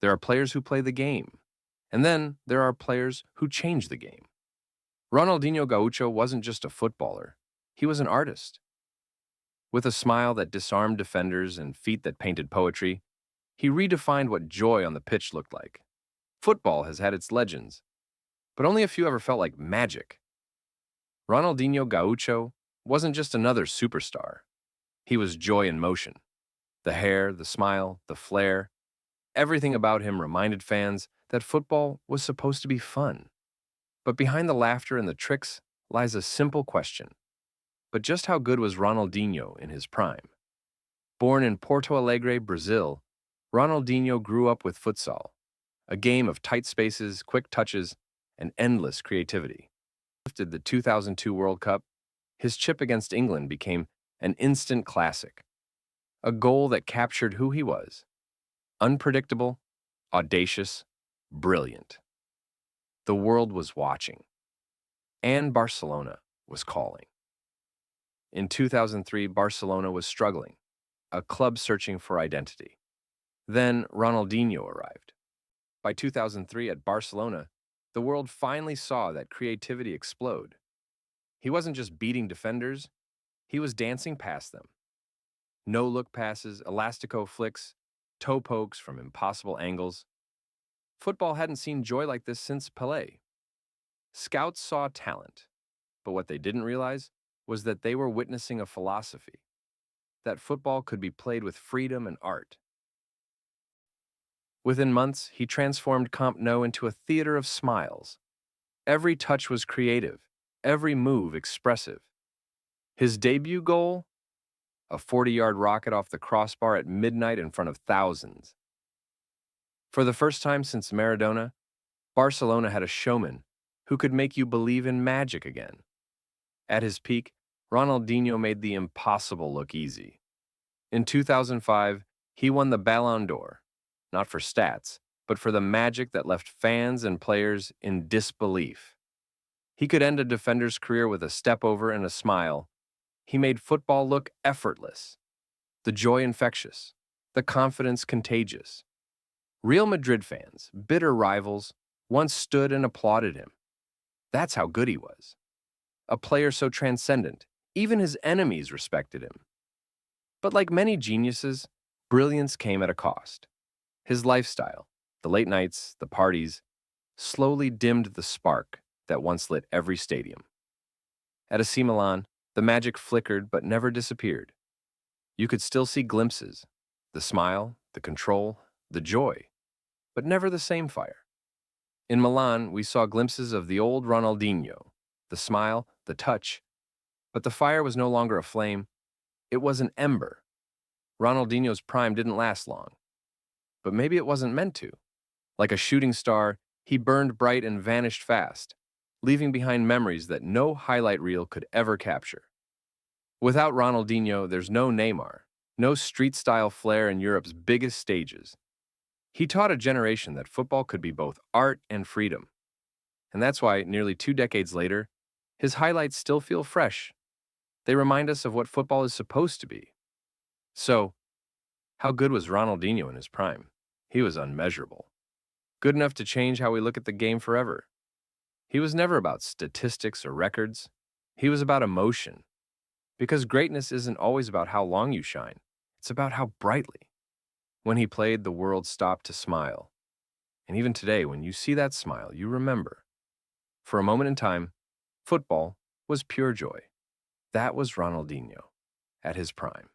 There are players who play the game. And then there are players who change the game. Ronaldinho Gaúcho wasn't just a footballer. He was an artist. With a smile that disarmed defenders and feet that painted poetry, he redefined what joy on the pitch looked like. Football has had its legends, but only a few ever felt like magic. Ronaldinho Gaúcho wasn't just another superstar. He was joy in motion. The hair, the smile, the flair, everything about him reminded fans that football was supposed to be fun. But behind the laughter and the tricks lies a simple question. But just how good was Ronaldinho in his prime? Born in Porto Alegre, Brazil, Ronaldinho grew up with futsal, a game of tight spaces, quick touches, and endless creativity. After the 2002 World Cup, his chip against England became an instant classic, a goal that captured who he was: unpredictable, audacious, brilliant. The world was watching, and Barcelona was calling. In 2003, Barcelona was struggling, a club searching for identity. Then Ronaldinho arrived. By 2003 at Barcelona, the world finally saw that creativity explode. He wasn't just beating defenders, he was dancing past them. No-look passes, elastico flicks, toe pokes from impossible angles. Football hadn't seen joy like this since Pelé. Scouts saw talent, but what they didn't realize was that they were witnessing a philosophy, that football could be played with freedom and art. Within months, he transformed Camp Nou into a theater of smiles. Every touch was creative, every move expressive. His debut goal? A 40-yard rocket off the crossbar at midnight in front of thousands. For the first time since Maradona, Barcelona had a showman who could make you believe in magic again. At his peak, Ronaldinho made the impossible look easy. In 2005, he won the Ballon d'Or, not for stats, but for the magic that left fans and players in disbelief. He could end a defender's career with a step over and a smile. He made football look effortless, the joy infectious, the confidence contagious. Real Madrid fans, bitter rivals, once stood and applauded him. That's how good he was. A player so transcendent, even his enemies respected him. But like many geniuses, brilliance came at a cost. His lifestyle, the late nights, the parties, slowly dimmed the spark that once lit every stadium. At AC Milan, the magic flickered but never disappeared. You could still see glimpses, the smile, the control, the joy, but never the same fire. In Milan, we saw glimpses of the old Ronaldinho, the smile, the touch, but the fire was no longer a flame, it was an ember. Ronaldinho's prime didn't last long, but maybe it wasn't meant to. Like a shooting star, he burned bright and vanished fast, leaving behind memories that no highlight reel could ever capture. Without Ronaldinho, there's no Neymar, no street-style flair in Europe's biggest stages. He taught a generation that football could be both art and freedom. And that's why, nearly 2 decades later, his highlights still feel fresh. They remind us of what football is supposed to be. So, how good was Ronaldinho in his prime? He was unmeasurable. Good enough to change how we look at the game forever. He was never about statistics or records. He was about emotion. Because greatness isn't always about how long you shine. It's about how brightly. When he played, the world stopped to smile. And even today, when you see that smile, you remember. For a moment in time, football was pure joy. That was Ronaldinho at his prime.